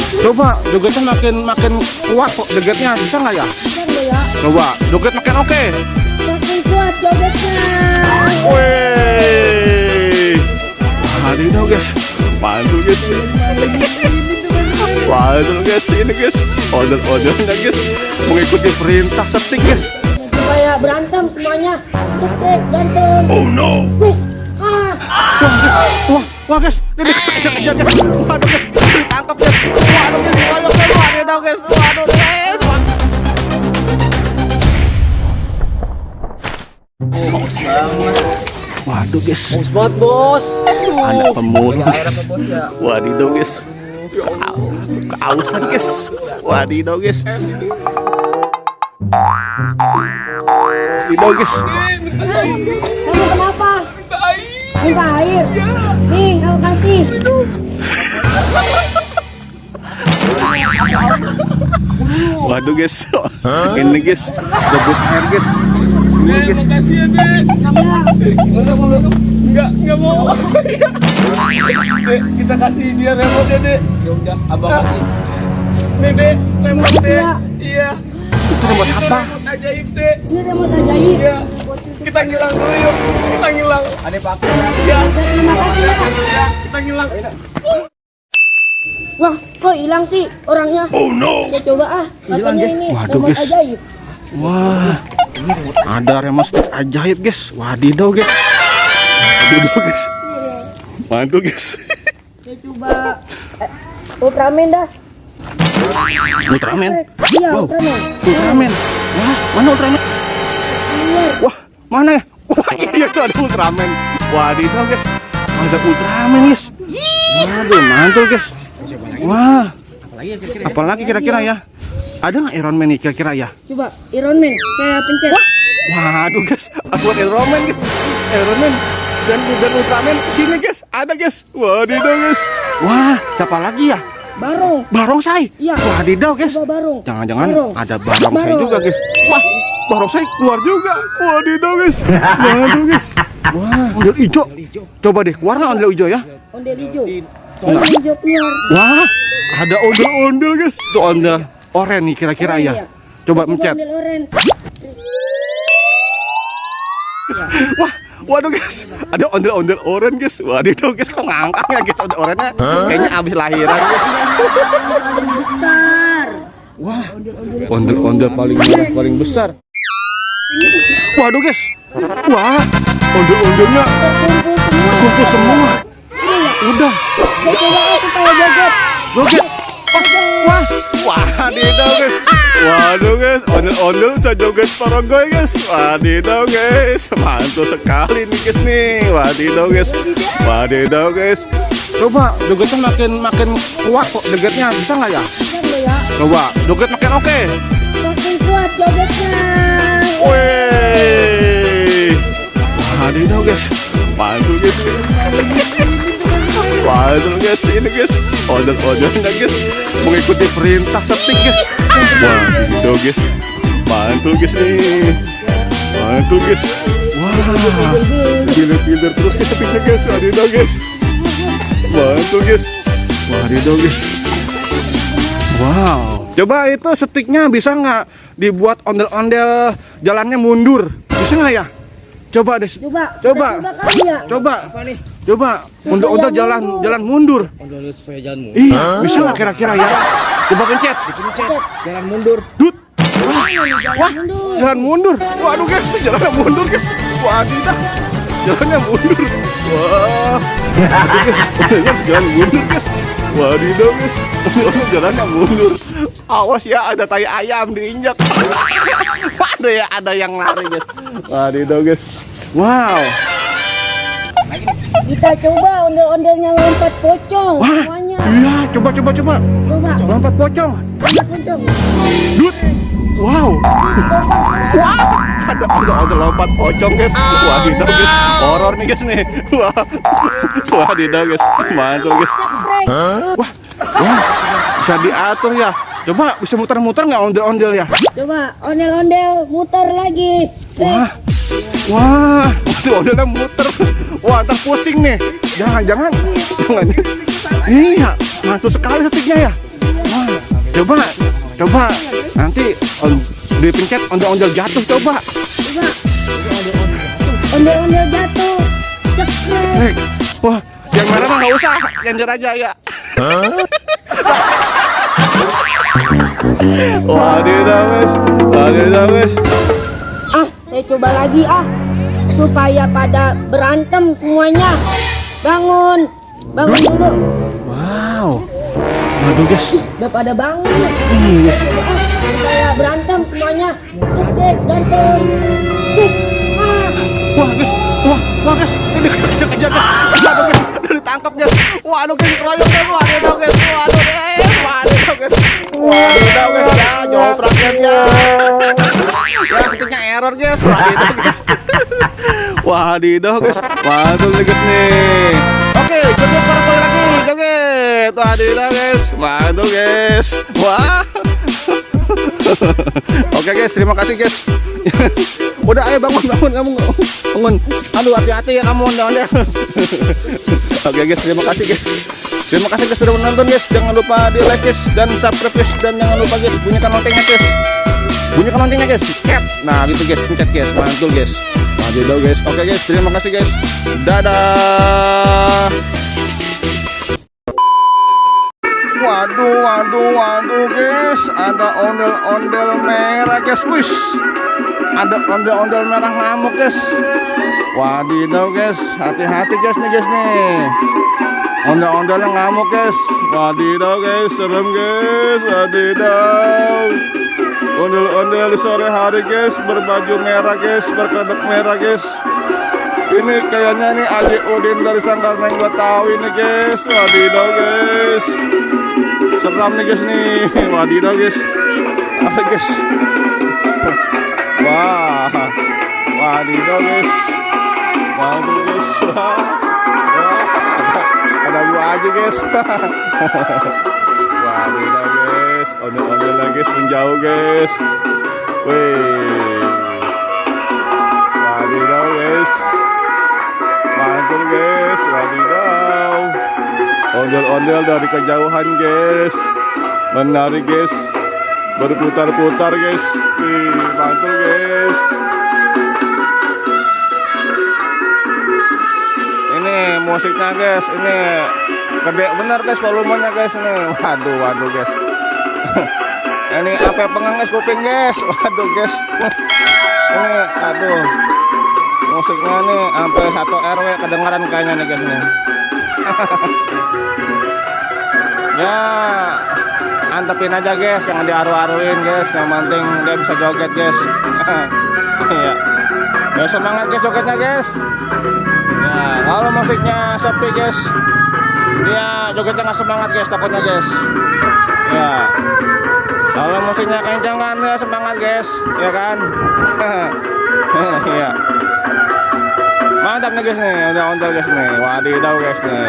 Coba jogetnya makin kuat kok, jogetnya bisa nggak ya? Bisa nggak ya? Coba joget makin oke. Makin kuat jogetnya. Wih, hadidah guys, mantul guys, mantul guys, ini guys, order-ordernya guys, mengikuti perintah setting guys. Supaya berantem semuanya. Cekrek berantem. Oh no. Wih, Wah guys, ini kejar guys, waduh guys, ditangkap guys, waduh guys, waduh guys, waduh guys. Waduh guys, Spot bos. ada pemulung guys. Wadidaw guys, keausan guys. Wadidaw guys. Wadidaw guys. kamu kenapa? Minta air. Nih, aku kasih. Waduh guys, ini guys, rebut air guys. Ini guys. Makasih ya dek. Enggak mau. Dek, kita kasih dia remote ya dek. Ya udah, abang kasih. Nih dek, remote dek. Iya. Itu remote apa? Remote ajaib dek. Ini remote ajaib. Iya. Kita ngilang dulu yuk. Kita ngilang. Ada pakai. Iya. Terima kasih ya. Ya, kita ngilang. Wah, kok hilang sih orangnya? Oh no. Ya coba katanya ini Waduh, remote guys. ajaib. Wah, ada remote stick ajaib guys. Wadidaw guys. Wadidaw guys. Mantul guys. Ya coba Ultraman dah. Ultraman. Iya, Wow. Ultraman. Ultraman. Wah, mana Ultraman? Keluar. Wah, mana ya? Wah, iya tuh ada Ultraman. Wadidaw guys. Ada Ultraman guys. Waduh, mantul guys. Wah. Apalagi kira-kira ya? Ada nggak Iron Man nih kira-kira ya? Coba Iron Man, saya pencet. Waduh guys, buat Iron Man guys. Iron Man dan Ultraman kesini guys. Ada guys. Wadidaw guys. Wah, siapa lagi ya? Barong. Barongsai. Iya. Wadidaw guys. Coba Barong. Jangan-jangan Barong. ada barongsai Barong. juga guys. Wah, barongsai keluar juga. Wadidaw guys. Waduh guys. Wah, ondel hijau. Coba deh keluar nggak ondel hijau ya? Ondel hijau. Ondel hijau keluar. Wah, ada ondel-ondel guys. Tuh ondel oranye nih kira-kira Oranye ya. ya? Coba mencet. Ondel oren. Wah, waduh guys, ada ondel-ondel oranye guys. Waduh guys, kok ngangkang ya guys ondel oranye? Kayaknya abis lahiran guys. Paling besar. Wah, ondel-ondel paling murah, paling besar. Waduh guys, wah, ondel-ondelnya kumpul semua. Udah, Ya coba supaya joget. joget. Wah, wadidaw guys. Waduh guys, ondel-ondel bisa joget parogoy guys. Wadidaw guys, mantul sekali nih guys nih. Wadidaw guys, wadidaw guys. Coba jogetnya makin kuat kok, jogetnya bisa nggak ya? Bisa nggak ya? Coba joget makin oke. Makin kuat jogetnya. Wih, wadidaw guys, mantul guys. Mantul guys, ini guys, order-ordernya guys, mengikuti perintah setting guys. Wadidaw guys, mantul guys nih, mantul guys. Wah, pindah-pindah terus guys settingnya guys, wadidaw guys, mantul guys, wadidaw guys. Wow, coba itu sticknya bisa nggak dibuat ondel-ondel jalannya mundur? Bisa nggak ya? Coba deh, Coba. Coba. Kita coba kali ya. coba, Apa nih? coba ondel-ondel jalan mundur. Ondel supaya jalan mundur. Iya, bisa nggak kira-kira ya? Coba pencet, Pencet. Jalan mundur. dut. Wah, jalan mundur. Waduh guys, jalannya mundur guys. Wadidah, jalannya mundur. Wah, jalan mundur guys. Wadidaw guys, jalannya mundur. Awas ya, ada tai ayam diinjak. Ada yang lari guys. Wadidaw guys. Wow. Kita coba ondel-ondelnya lompat pocong Wah, semuanya. iya, coba. Coba. Lompat pocong. Lompat pocong. Dut. Wow. Wah, ada lompat pocong guys. Wadidaw guys, horor nih guys nih. Wah, wadidaw guys, mantul guys. Cekrek. Wah, bisa diatur ya. Coba bisa muter-muter nggak ondel-ondel ya? Coba ondel-ondel muter lagi. Wah, ondelnya muter. Wah, ntar pusing nih. Jangan. Iya, mantul sekali setiknya ya. Coba nanti dipencet ondel-ondel jatuh coba. Coba. Ondel-ondel jatuh. Cekrek. Wah, yang mana mah nggak usah, gender aja ya. Wadidaw guys. Saya coba lagi supaya pada berantem semuanya. Bangun dulu. Wow, waduh guys. Udah pada bangun. Iya. Supaya berantem semuanya. Cekrek berantem. Wah guys, ini kejar guys. Waduh guys, ditangkap guys. Waduh guys, dikeroyok guys. Waduh guys. Ya, jawab rakyatnya. Ya, sepertinya error guys. Wadidaw guys. Mantul nih guys nih. Oke, joget parpol lagi. Joget. Wadidaw guys. Mantul guys. Wah. Oke guys, terima kasih guys. Udah ayo bangun. Aduh, hati-hati ya kamu ondel-ondel. Oke guys, terima kasih guys. Terima kasih guys sudah menonton guys. Jangan lupa di like guys dan subscribe guys, dan jangan lupa guys bunyikan loncengnya guys. Bunyikan loncengnya guys. Cat. Nah, gitu guys, pencet guys. Mantul guys. Waduh guys. Oke guys, terima kasih guys. Dadah. Waduh guys, ada ondel-ondel merah guys. Wish. Ada ondel-ondel merah ngamuk guys. Wadidaw guys, hati-hati guys nih guys nih. Ondel-ondelnya ngamuk guys. Wadidaw guys, serem guys. Wadidaw. Ondel-ondel di sore hari guys, berbaju merah guys, berkedok merah guys. Ini kayaknya nih Aji Udin dari Sanggar Neng Betawi nih guys. Wadidaw guys. Seram nih guys nih. Wadidaw guys. Apa guys? Wah. Wadidaw guys. Waduh guys. Wah. Ada gua aja guys. Wadidaw guys. Ondel-ondel lagi guys, menjauh guys. Wih. Wadidaw guys. Mantul guys. Wadidaw. Ondel-ondel dari kejauhan guys. Menarik guys. Berputar-putar guys. Wih, mantul guys. Ini musiknya guys, ini gede bener guys volumenya guys ini. Waduh guys. Ini apa pengenges kuping guys. Waduh guys. Ini aduh. Musiknya nih sampai 1 RW kedengaran kayaknya nih guys nih. Ya, antepin aja guys, jangan diaru-aruin guys. Yang penting dia bisa joget guys. Iya. Ya semangat guys jogetnya guys. Ya, kalau musiknya sepi guys, dia jogetnya nggak semangat guys, takutnya guys. Ya, kalau musiknya kencang kan ya semangat guys, ya kan? Iya. Mantap nih guys nih, ondel-ondel guys nih. Wadidaw guys nih.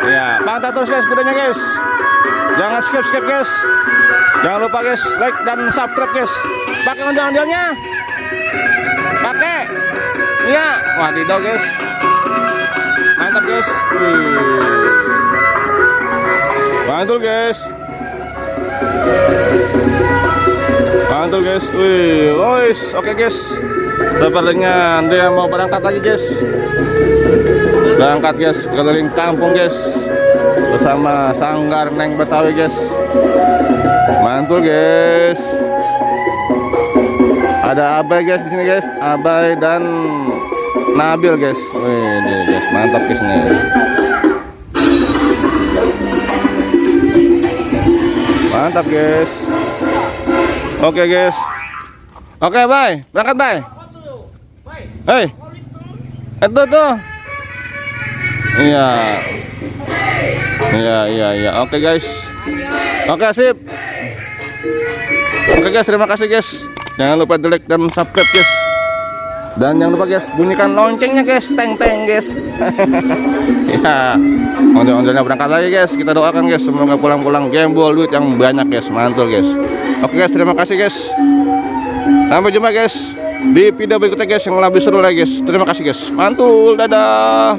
Ya, pantau terus guys videonya guys. Jangan skip guys. Jangan lupa guys like dan subscribe guys. Pakai ondel-ondelnya. Pakai. Iya, wadidaw guys. Mantap guys. Mantul guys. Mantul guys. Wih, guys. Oke guys. Sepertinya dia mau berangkat lagi guys. Berangkat guys keliling kampung guys. Bersama Sanggar Neng Betawi guys. Mantul guys. Ada Abai guys di sini guys. Abai dan Nabil guys. Wih, dia guys mantap guys nih. Mantap guys. Oke guys. Oke, bye. Berangkat, bye. Hei. Itu tuh. Iya. Iya. Oke guys. Oke, sip. Oke guys, terima kasih guys. Jangan lupa di like dan subscribe guys. Dan jangan lupa guys bunyikan loncengnya guys. Teng guys. Ya. Ondel-ondelnya berangkat lagi guys. Kita doakan guys semoga pulang-pulang gembol duit yang banyak guys. Mantul guys. Oke guys, terima kasih guys. Sampai jumpa guys di video berikutnya guys yang lebih seru lagi guys. Terima kasih guys. Mantul, dadah.